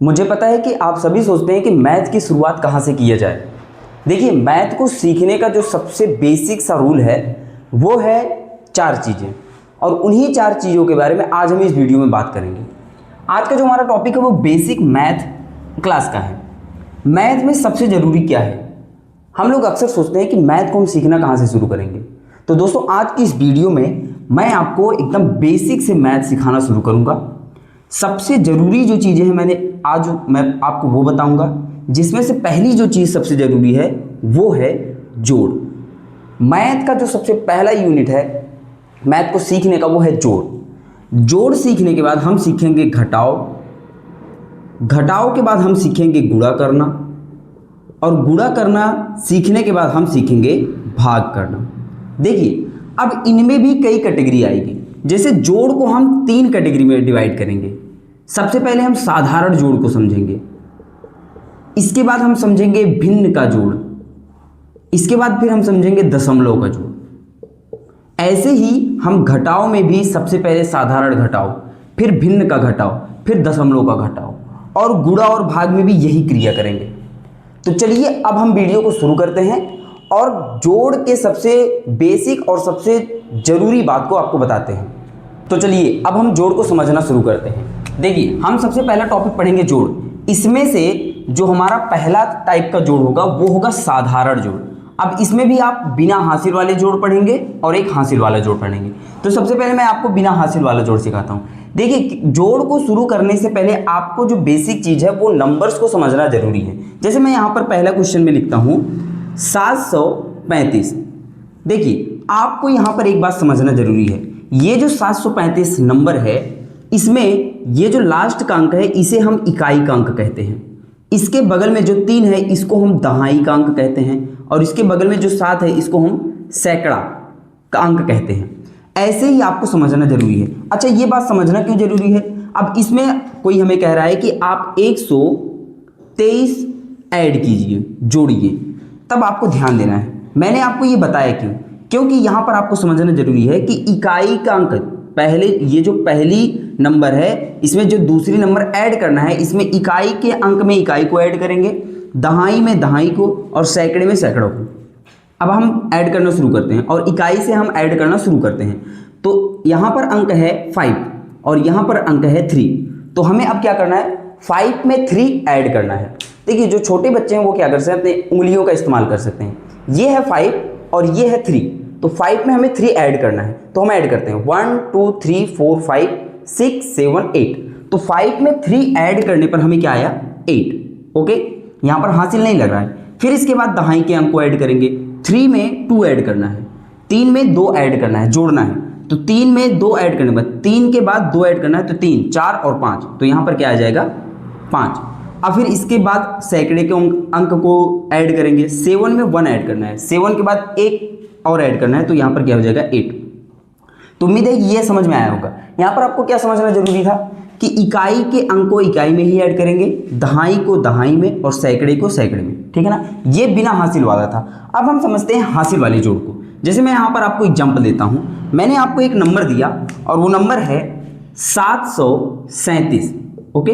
मुझे पता है कि आप सभी सोचते हैं कि मैथ की शुरुआत कहाँ से किया जाए। देखिए, मैथ को सीखने का जो सबसे बेसिक सा रूल है वो है 4 चीज़ें, और उन्हीं 4 चीज़ों के बारे में आज हम इस वीडियो में बात करेंगे। आज का जो हमारा टॉपिक है वो बेसिक मैथ क्लास का है। मैथ में सबसे ज़रूरी क्या है? हम लोग अक्सर सोचते हैं कि मैथ को हम सीखना कहाँ से शुरू करेंगे। तो दोस्तों, आज की इस वीडियो में मैं आपको एकदम बेसिक से मैथ सिखाना शुरू करूँगा। सबसे ज़रूरी जो चीज़ें हैं मैं आपको वो बताऊंगा, जिसमें से पहली जो चीज़ सबसे ज़रूरी है वो है जोड़। मैथ का जो सबसे पहला यूनिट है मैथ को सीखने का वो है जोड़। जोड़ सीखने के बाद हम सीखेंगे घटाओ, घटाओ के बाद हम सीखेंगे गुणा करना, और गुणा करना सीखने के बाद हम सीखेंगे भाग करना। देखिए, अब इनमें भी कई कैटेगरी आएगी। जैसे जोड़ को हम 3 कैटेगरी में डिवाइड करेंगे। सबसे पहले हम साधारण जोड़ को समझेंगे, इसके बाद हम समझेंगे भिन्न का जोड़, इसके बाद फिर हम समझेंगे दशमलव का जोड़। ऐसे ही हम घटाओ में भी सबसे पहले साधारण घटाओ, फिर भिन्न का घटाओ, फिर दशमलव का घटाओ, और गुणा और भाग में भी यही क्रिया करेंगे। तो चलिए अब हम वीडियो को शुरू करते हैं और जोड़ के सबसे बेसिक और सबसे ज़रूरी बात को आपको बताते हैं। तो चलिए अब हम जोड़ को समझना शुरू करते हैं। देखिए, हम सबसे पहला टॉपिक पढ़ेंगे जोड़। इसमें से जो हमारा पहला टाइप का जोड़ होगा वो होगा साधारण जोड़। अब इसमें भी आप बिना हासिल वाले जोड़ पढ़ेंगे और एक हासिल वाला जोड़ पढ़ेंगे। तो सबसे पहले मैं आपको बिना हासिल वाला जोड़ सिखाता हूँ। देखिए, जोड़ को शुरू करने से पहले आपको जो बेसिक चीज़ है वो नंबर्स को समझना जरूरी है। जैसे मैं यहाँ पर पहला क्वेश्चन में लिखता हूँ 735। देखिए, आपको यहाँ पर एक बात समझना जरूरी है। ये जो 735 नंबर है, इसमें ये जो लास्ट का अंक है इसे हम इकाई का अंक कहते हैं। इसके बगल में जो 3 है इसको हम दहाई का अंक कहते हैं, और इसके बगल में जो 7 है इसको हम सैकड़ा का अंक कहते हैं। ऐसे ही आपको समझना जरूरी है। अच्छा, ये बात समझना क्यों जरूरी है? अब इसमें कोई हमें कह रहा है कि आप 123 ऐड कीजिए, जोड़िए, तब आपको ध्यान देना है। मैंने आपको ये बताया क्यों? क्योंकि यहाँ पर आपको समझना जरूरी है कि इकाई का अंक पहले, ये जो पहली नंबर है इसमें जो दूसरी नंबर ऐड करना है, इसमें इकाई के अंक में इकाई को ऐड करेंगे, दहाई में दहाई को, और सैकड़े में सैकड़ों को। अब हम ऐड करना शुरू करते हैं और इकाई से हम ऐड करना शुरू करते हैं। तो यहाँ पर अंक है 5 और यहाँ पर अंक है 3। तो हमें अब क्या करना है? 5 में 3 ऐड करना है। देखिए, जो छोटे बच्चे हैं वो क्या कर सकते हैं? अपने उंगलियों का इस्तेमाल कर सकते हैं। ये है 5 और ये है 3। तो 5 में हमें 3 ऐड करना है, तो हम ऐड करते हैं 1 2 3 4 5 6 7 8। तो 5 में 3 ऐड करने पर हमें क्या आया? 8। ओके, यहाँ पर हासिल नहीं लग रहा है। फिर इसके बाद दहाई के अंक को ऐड करेंगे। 3 में 2 ऐड करना है, 3 में 2 ऐड करना है, जोड़ना है। तो 3 में 2 ऐड करने के बाद 3 के बाद 2 ऐड करना है, तो 3 4 और 5। तो यहाँ पर क्या आ जाएगा? 5। अब फिर इसके बाद सैकड़े के अंक को ऐड करेंगे। 7 में 1 ऐड करना है, 7 के बाद 1 और ऐड करना है, तो यहाँ पर क्या हो जाएगा? 8। तो उम्मीद है ये समझ में आया होगा। यहाँ पर आपको क्या समझना जरूरी था कि इकाई के अंक को इकाई में ही ऐड करेंगे, दहाई को दहाई में, और सैकड़े को सैकड़े में। ठीक है ना? ये बिना हासिल वाला था। अब हम समझते हैं हासिल वाले जोड़ को। जैसे मैं यहाँ पर आपको एग्जाम्पल देता हूँ। मैंने आपको एक नंबर दिया और वो नंबर है 737। ओके,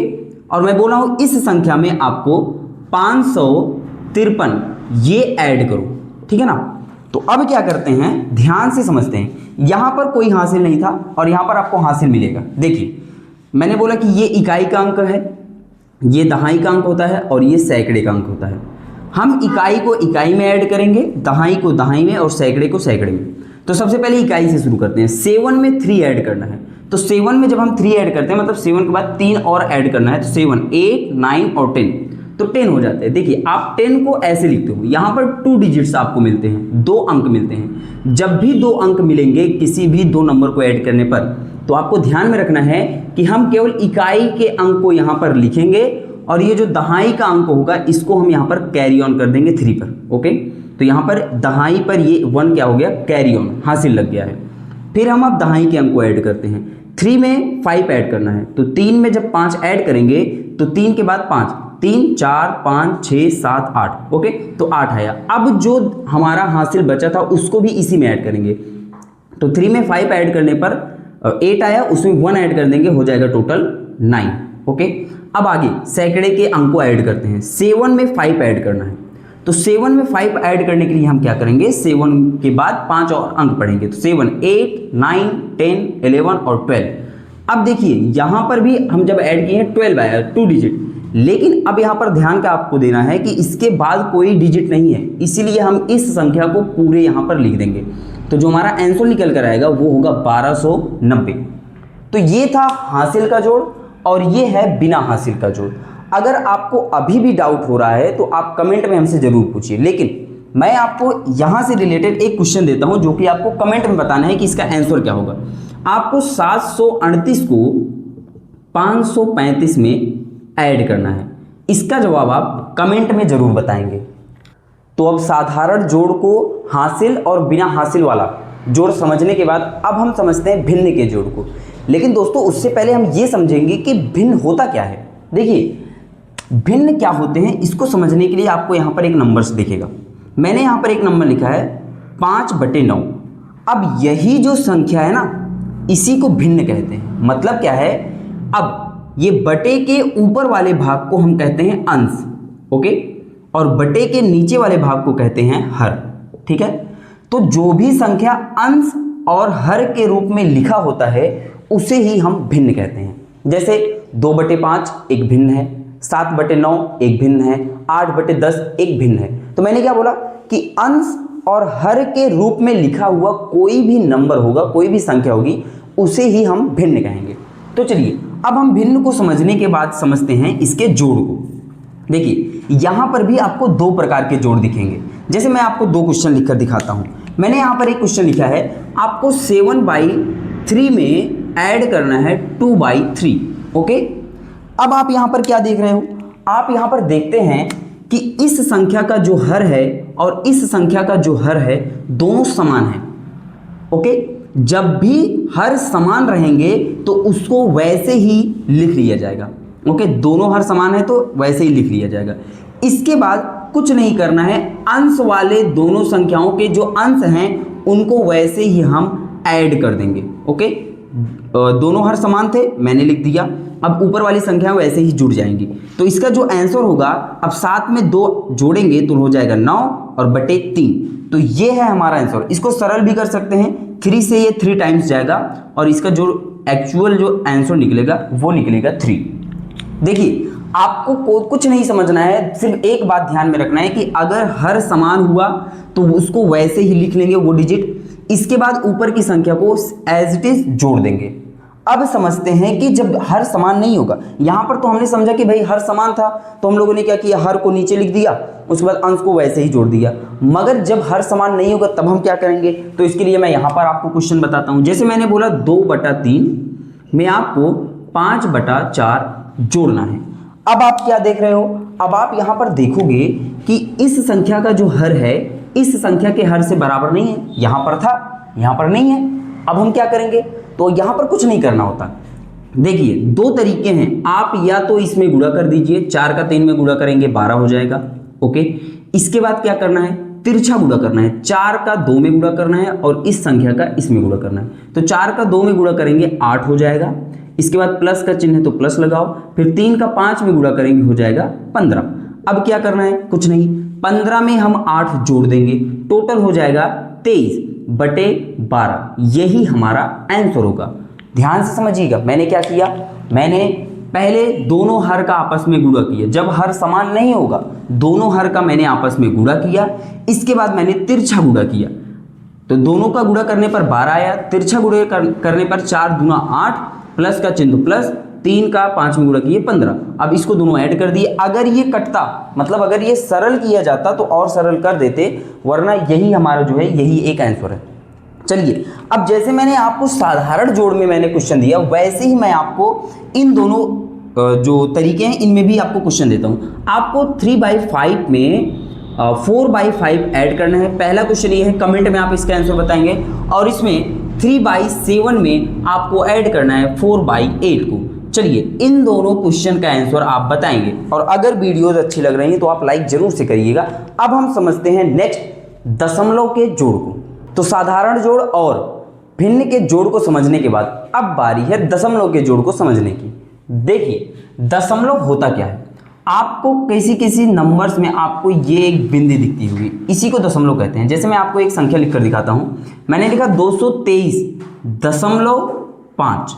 और मैं बोला हूँ इस संख्या में आपको 553 ये ऐड करो। ठीक है ना? तो अब क्या करते हैं, ध्यान से समझते हैं। यहां पर कोई हासिल नहीं था और यहां पर आपको हासिल मिलेगा। देखिए, मैंने बोला कि ये इकाई का अंक है, ये दहाई का अंक होता है, और ये सैकड़े का अंक होता है। हम इकाई को इकाई में ऐड करेंगे, दहाई को दहाई में, और सैकड़े को सैकड़े में। तो सबसे पहले इकाई से शुरू करते हैं। 7 में 3 ऐड करना है। तो 7 में जब हम 3 ऐड करते हैं, मतलब 7 के बाद 3 और ऐड करना है, तो 7 8 9 और 10, तो 10 हो जाते हैं। देखिए, आप 10 को ऐसे लिखते हो, यहाँ पर 2 डिजिट्स आपको मिलते हैं, 2 अंक मिलते हैं। जब भी 2 अंक मिलेंगे किसी भी 2 नंबर को ऐड करने पर, तो आपको ध्यान में रखना है कि हम केवल इकाई के अंक को यहाँ पर लिखेंगे, और ये जो दहाई का अंक होगा इसको हम यहाँ पर कैरी ऑन कर देंगे 3 पर। ओके, तो यहाँ पर दहाई पर ये 1 क्या हो गया? कैरी ऑन, हासिल लग गया है। फिर हम अब दहाई के अंक को ऐड करते हैं। 3 में 5 ऐड करना है, तो 3 में जब 5 ऐड करेंगे तो 3 के बाद 5, 3 4 5 6 7 8। ओके, तो 8 आया। अब जो हमारा हासिल बचा था उसको भी इसी में ऐड करेंगे। तो 3 में 5 ऐड करने पर 8 आया, उसमें 1 ऐड कर देंगे, हो जाएगा टोटल 9। ओके, अब आगे सैकड़े के अंक को ऐड करते हैं। 7 में 5 ऐड करना है, तो 7 में 5 ऐड करने के लिए हम क्या करेंगे, 7 के बाद 5 और अंक पढ़ेंगे। तो 7, 8, 9, 10, 11 और 12। अब देखिए यहाँ पर भी हम जब ऐड किए हैं 12 आया 2 डिजिट, लेकिन अब यहाँ पर ध्यान क्या आपको देना है कि इसके बाद कोई डिजिट नहीं है, इसीलिए हम इस संख्या को पूरे यहाँ पर लिख देंगे। तो जो हमारा आंसर निकल कर आएगा वो होगा 1290। तो ये था हासिल का जोड़ और ये है बिना हासिल का जोड़। अगर आपको अभी भी डाउट हो रहा है तो आप कमेंट में हमसे ज़रूर पूछिए, लेकिन मैं आपको यहाँ से रिलेटेड एक क्वेश्चन देता हूँ जो कि आपको कमेंट में बताना है कि इसका आंसर क्या होगा। आपको 738 को 535 में ऐड करना है, इसका जवाब आप कमेंट में ज़रूर बताएंगे। तो अब साधारण जोड़ को हासिल और बिना हासिल वाला जोड़ समझने के बाद अब हम समझते हैं भिन्न के जोड़ को। लेकिन दोस्तों उससे पहले हम ये समझेंगे कि भिन्न होता क्या है। देखिए भिन्न क्या होते हैं, इसको समझने के लिए आपको यहाँ पर एक नंबर से दिखेगा। मैंने यहाँ पर एक नंबर लिखा है 5/9। अब यही जो संख्या है ना, इसी को भिन्न कहते हैं। मतलब क्या है, अब ये बटे के ऊपर वाले भाग को हम कहते हैं अंश, ओके, और बटे के नीचे वाले भाग को कहते हैं हर, ठीक है। तो जो भी संख्या अंश और हर के रूप में लिखा होता है उसे ही हम भिन्न कहते हैं। जैसे 2/5 एक भिन्न है, 7/9 एक भिन्न है, 8/10 एक भिन्न है। तो मैंने क्या बोला कि अंश और हर के रूप में लिखा हुआ कोई भी नंबर होगा, कोई भी संख्या होगी, उसे ही हम भिन्न कहेंगे। तो चलिए अब हम भिन्न को समझने के बाद समझते हैं इसके जोड़ को। देखिए यहाँ पर भी आपको 2 प्रकार के जोड़ दिखेंगे। जैसे मैं आपको 2 क्वेश्चन लिखकर दिखाता हूँ। मैंने यहाँ पर एक क्वेश्चन लिखा है, आपको 7/3 में ऐड करना है 2/3, ओके। अब आप यहाँ पर क्या देख रहे हो, आप यहाँ पर देखते हैं कि इस संख्या का जो हर है और इस संख्या का जो हर है दोनों समान है, ओके। जब भी हर समान रहेंगे तो उसको वैसे ही लिख लिया जाएगा, ओके। दोनों हर समान है तो वैसे ही लिख लिया जाएगा। इसके बाद कुछ नहीं करना है, अंश वाले दोनों संख्याओं के जो अंश हैं उनको वैसे ही हम ऐड कर देंगे, ओके। दोनों हर समान थे, मैंने लिख दिया। अब ऊपर वाली संख्या वैसे ही जुड़ जाएंगी। तो इसका जो आंसर होगा, अब 7 में 2 जोड़ेंगे तो हो जाएगा 9 और बटे 3। तो ये है हमारा आंसर। इसको सरल भी कर सकते हैं, 3 से ये 3 टाइम्स जाएगा और इसका जो एक्चुअल जो आंसर निकलेगा वो निकलेगा 3। देखिए आपको कुछ नहीं समझना है, सिर्फ एक बात ध्यान में रखना है कि अगर हर समान हुआ तो उसको वैसे ही लिख लेंगे वो डिजिट, इसके बाद ऊपर की संख्या को एज इट इज जोड़ देंगे। अब समझते हैं कि जब हर समान नहीं होगा, यहाँ पर तो हमने समझा कि भाई हर समान था तो हम लोगों ने क्या किया, हर को नीचे लिख दिया, उसके बाद अंश को वैसे ही जोड़ दिया। मगर जब हर समान नहीं होगा तब हम क्या करेंगे, तो इसके लिए मैं यहाँ पर आपको क्वेश्चन बताता हूँ। जैसे मैंने बोला 2/3 में आपको 5/4 जोड़ना है। अब आप क्या देख रहे हो, अब आप यहाँ पर देखोगे कि इस संख्या का जो हर है इस संख्या के हर से बराबर नहीं है, यहाँ पर था यहाँ पर नहीं है। अब हम क्या करेंगे, तो यहाँ पर कुछ नहीं करना होता। देखिए 2 तरीके हैं, आप या तो इसमें गुणा कर दीजिए, 4 का 3 में गुणा करेंगे 12 हो जाएगा, ओके। इसके बाद क्या करना है, तिरछा गुणा करना है, 4 का 2 में गुणा करना है और इस संख्या का इसमें गुणा करना है। तो 4 का 2 में गुणा करेंगे 8 हो जाएगा, इसके बाद प्लस का चिन्ह है तो प्लस लगाओ, फिर 3 का 5 में गुणा करेंगे हो जाएगा 15। अब क्या करना है, कुछ नहीं, 15 में हम 8 जोड़ देंगे, टोटल हो जाएगा 23/12। यही हमारा आंसर होगा। ध्यान से समझिएगा, मैंने क्या किया, मैंने पहले दोनों हर का आपस में गुणा किया। जब हर समान नहीं होगा दोनों हर का मैंने आपस में गुणा किया, इसके बाद मैंने तिरछा गुणा किया, तो दोनों का गुणा करने पर 12 आया, तिरछा गुणा करने पर 4 दूना 8, प्लस का चिन्ह प्लस, 3 का 5 में गुणा किए 15। अब इसको दोनों ऐड कर दिए। अगर ये कटता, मतलब अगर ये सरल किया जाता तो और सरल कर देते, वरना यही हमारा जो है यही एक आंसर है। चलिए अब जैसे मैंने आपको साधारण जोड़ में मैंने क्वेश्चन दिया, वैसे ही मैं आपको इन दोनों जो तरीके हैं इनमें भी आपको क्वेश्चन देता हूँ। आपको 3/5 में 4/5 ऐड करना है। पहला क्वेश्चन ये है, कमेंट में आप इसका आंसर बताएंगे। और इसमें 3/7 में आपको ऐड करना है 4/8 को। चलिए इन दोनों क्वेश्चन का आंसर आप बताएंगे, और अगर वीडियोस अच्छी लग रही हैं तो आप लाइक जरूर से करिएगा। अब हम समझते हैं नेक्स्ट दशमलव के जोड़ को। तो साधारण जोड़ और भिन्न के जोड़ को समझने के बाद अब बारी है दशमलव के जोड़ को समझने की। देखिए दशमलव होता क्या है, आपको किसी किसी नंबर्स में आपको ये एक बिंदी दिखती होगी, इसी को दशमलव कहते हैं। जैसे मैं आपको एक संख्या लिखकर दिखाता हूं, मैंने लिखा 223.5।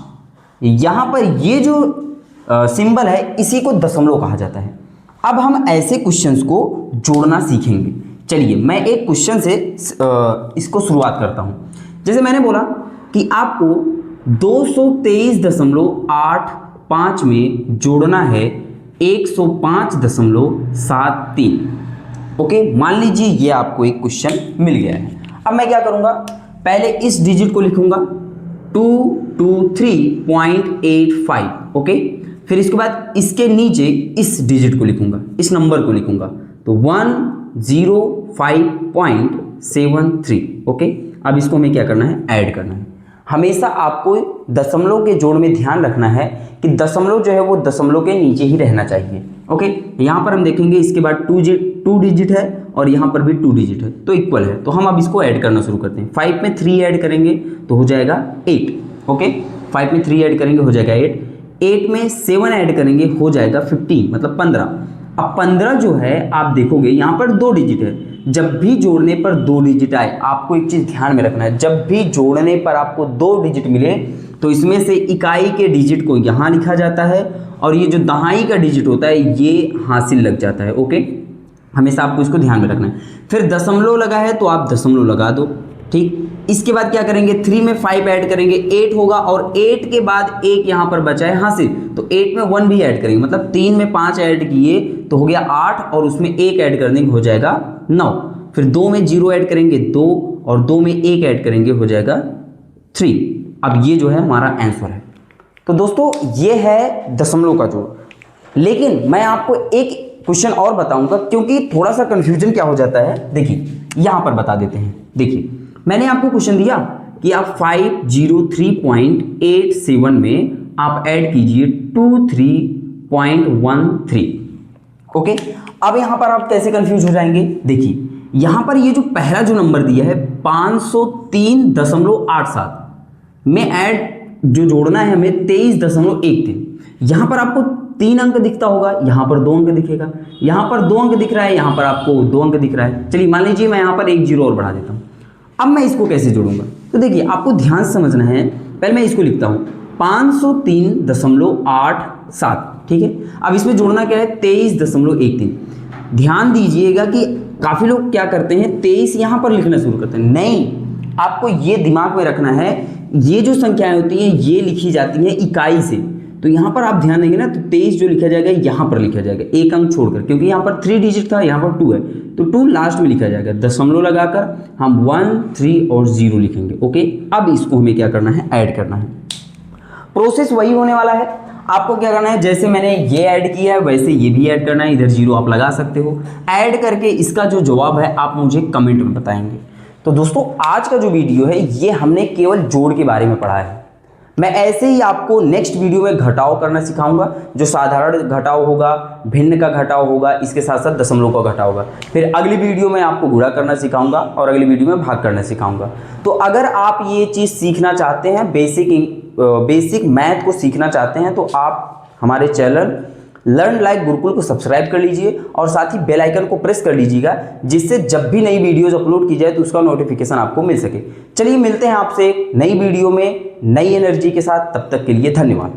यहां पर ये जो सिंबल है इसी को दशमलव कहा जाता है। अब हम ऐसे क्वेश्चंस को जोड़ना सीखेंगे। चलिए मैं एक क्वेश्चन से इसको शुरुआत करता हूं। जैसे मैंने बोला कि आपको 223.85 में जोड़ना है 105.73। ओके, मान लीजिए ये आपको एक क्वेश्चन मिल गया है। अब मैं क्या करूंगा, पहले इस डिजिट को लिखूंगा 223.85। ओके, फिर इसके बाद इसके नीचे इस डिजिट को लिखूंगा, इस नंबर को लिखूंगा, तो 105.73। ओके, अब इसको हमें क्या करना है, ऐड करना है। हमेशा आपको दशमलव के जोड़ में ध्यान रखना है कि दशमलव जो है वो दशमलव के नीचे ही रहना चाहिए। ओके, यहाँ पर हम देखेंगे इसके बाद टू डिजिट है और यहाँ पर भी 2 डिजिट है, तो इक्वल है। तो हम अब इसको ऐड करना शुरू करते हैं। 5 में 3 ऐड करेंगे तो हो जाएगा 8। ओके, 5 में 3 ऐड करेंगे हो जाएगा 8। 8 में 7 ऐड करेंगे हो जाएगा 15, मतलब 15। अब 15 जो है आप देखोगे यहाँ पर 2 डिजिट है। जब भी जोड़ने पर 2 डिजिट आए, आपको एक चीज ध्यान में रखना है, जब भी जोड़ने पर आपको 2 डिजिट मिले तो इसमें से इकाई के डिजिट को यहाँ लिखा जाता है और ये जो दहाई का डिजिट होता है ये हासिल लग जाता है। ओके, हमेशा आपको इसको ध्यान में रखना है। फिर दशमलव लगा है तो आप दशमलव लगा दो। ठीक, इसके बाद क्या करेंगे, 3 में 5 ऐड करेंगे 8 होगा और 8 के बाद एक यहाँ पर बचा है हासिल, तो 8 में 1 भी ऐड करेंगे, मतलब 3 में 5 ऐड किए तो हो गया 8 और उसमें 1 ऐड कर देंगे हो जाएगा 9। फिर 2 में 0 ऐड करेंगे 2 और 2 में 1 ऐड करेंगे हो जाएगा 3। अब ये जो है हमारा आंसर है। तो दोस्तों ये है दशमलव का जोड़। लेकिन मैं आपको एक क्वेश्चन और बताऊंगा क्योंकि थोड़ा सा कंफ्यूजन क्या हो जाता है, देखिए यहां पर बता देते हैं। देखिए मैंने आपको क्वेश्चन दिया कि आप 503.87 में आप ऐड कीजिए 23.13। ओके, अब यहां पर आप कैसे कंफ्यूज हो जाएंगे, देखिए यहां पर ये जो पहला जो नंबर दिया है 503.87 में ऐड जो जोड़ना है हमें 23.13। यहां पर आपको 3 अंक दिखता होगा, यहां पर 2 अंक दिखेगा, यहां पर 2 अंक दिख रहा है, यहां पर आपको 2 अंक दिख रहा है। चलिए मान लीजिए मैं यहां पर एक 0 और बढ़ा देता हूं। अब मैं इसको कैसे जोड़ूंगा, तो देखिए आपको ध्यान से समझना है। पहले मैं इसको लिखता हूं 503.87। ठीक है, अब इसमें जोड़ना क्या है 23.13। ध्यान दीजिएगा कि काफी लोग क्या करते हैं 23 यहां पर लिखना शुरू करते हैं। नहीं, आपको ये दिमाग में रखना है, ये जो संख्याएं होती हैं ये लिखी जाती हैं इकाई से। तो यहाँ पर आप ध्यान देंगे ना, तो 23 जो लिखा जाएगा यहाँ पर लिखा जाएगा एक अंक छोड़कर, क्योंकि यहाँ पर 3 डिजिट था, यहाँ पर 2 है, तो 2 लास्ट में लिखा जाएगा। दशमलव लगाकर हम 1, 3 और 0 लिखेंगे। ओके, अब इसको हमें क्या करना है, ऐड करना है। प्रोसेस वही होने वाला है। आपको क्या करना है, जैसे मैंने ये ऐड किया है वैसे ये भी ऐड करना है। इधर 0 आप लगा सकते हो। ऐड करके इसका जो जवाब है आप मुझे कमेंट में बताएंगे। तो दोस्तों आज का जो वीडियो है ये हमने केवल जोड़ के बारे में पढ़ा है। मैं ऐसे ही आपको नेक्स्ट वीडियो में घटाव करना सिखाऊंगा, जो साधारण घटाव होगा, भिन्न का घटाव होगा, इसके साथ साथ दशमलव का घटाव होगा। फिर अगली वीडियो में आपको गुणा करना सिखाऊंगा और अगली वीडियो में भाग करना सिखाऊंगा। तो अगर आप ये चीज़ सीखना चाहते हैं, बेसिक मैथ को सीखना चाहते हैं, तो आप हमारे चैनल लर्न लाइक गुरुकुल को सब्सक्राइब कर लीजिए और साथ ही बेल आइकन को प्रेस कर लीजिएगा, जिससे जब भी नई वीडियोस अपलोड की जाए तो उसका नोटिफिकेशन आपको मिल सके। चलिए मिलते हैं आपसे एक नई वीडियो में नई एनर्जी के साथ, तब तक के लिए धन्यवाद।